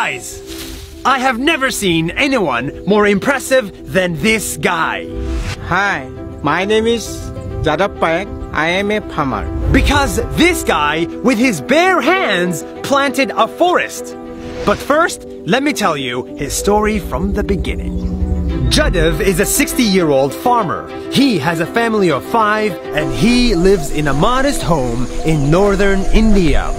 Guys, I have never seen anyone more impressive than this guy. Hi, my name is Jadav Payak. I am a farmer. Because this guy, with his bare hands, planted a forest. But first, let me tell you his story from the beginning. Jadav is a 60-year-old farmer. He has a family of 5 and he lives in a modest home in northern India.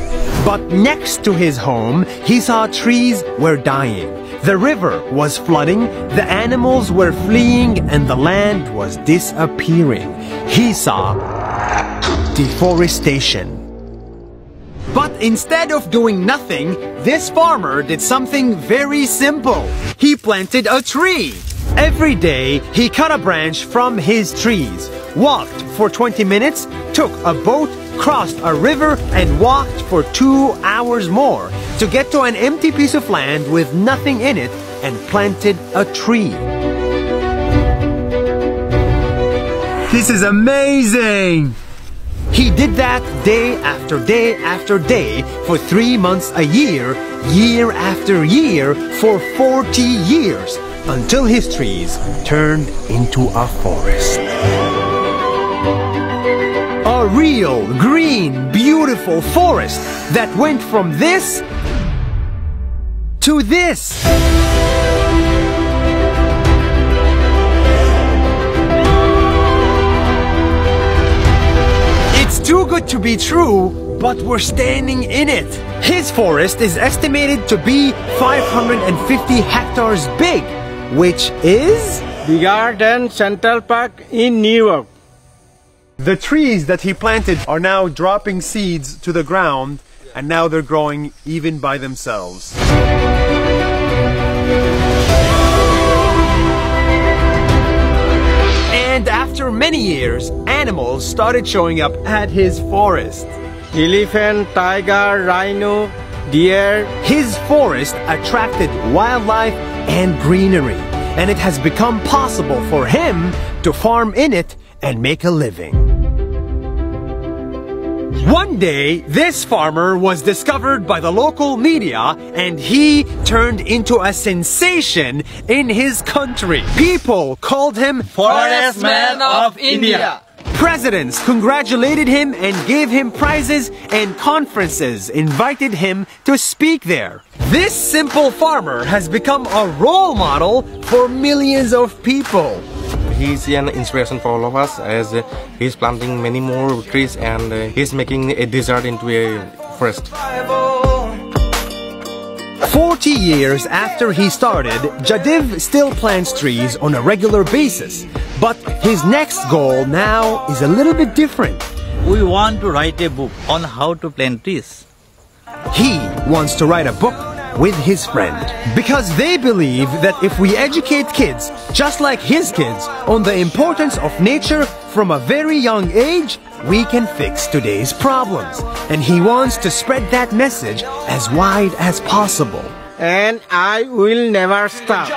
But next to his home, he saw trees were dying. The river was flooding, the animals were fleeing, and the land was disappearing. He saw deforestation. But instead of doing nothing, this farmer did something very simple. He planted a tree. Every day, he cut a branch from his trees, walked for 20 minutes, took a boat, crossed a river, and walked for 2 hours more to get to an empty piece of land with nothing in it and planted a tree. This is amazing! He did that day after day after day for 3 months a year, year after year, for 40 years, until his trees turned into a forest. A real, green, beautiful forest that went from this to this. It's too good to be true, but we're standing in it. His forest is estimated to be 550 hectares big, which is Bigger than Central Park in New York. the trees that he planted are now dropping seeds to the ground, and now they're growing even by themselves. And after many years, animals started showing up at his forest. Elephant, tiger, rhino, deer. His forest attracted wildlife and greenery, and it has become possible for him to farm in it and make a living. One day, this farmer was discovered by the local media and he turned into a sensation in his country. People called him Forest Man of India. Presidents congratulated him and gave him prizes, and conferences invited him to speak there. This simple farmer has become a role model for millions of people. He's an inspiration for all of us, as he's planting many more trees and he's making a desert into a forest. 40 years after he started, Jadav still plants trees on a regular basis. But his next goal now is a little bit different. We want to write a book on how to plant trees. He wants to write a book with his friend, because they believe that if we educate kids, just like his kids, on the importance of nature from a very young age, we can fix today's problems. And he wants to spread that message as wide as possible. And I will never stop.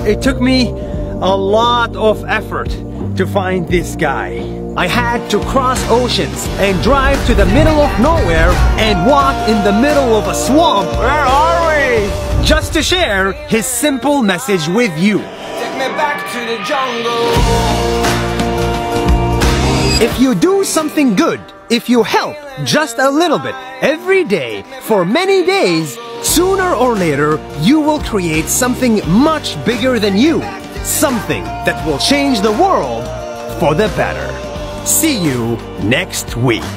It took me a lot of effort to find this guy. I had to cross oceans and drive to the middle of nowhere and walk in the middle of a swamp. Where are we? Just to share his simple message with you. Take me back to the jungle. If you do something good, if you help just a little bit every day for many days, sooner or later you will create something much bigger than you. Something that will change the world for the better. See you next week.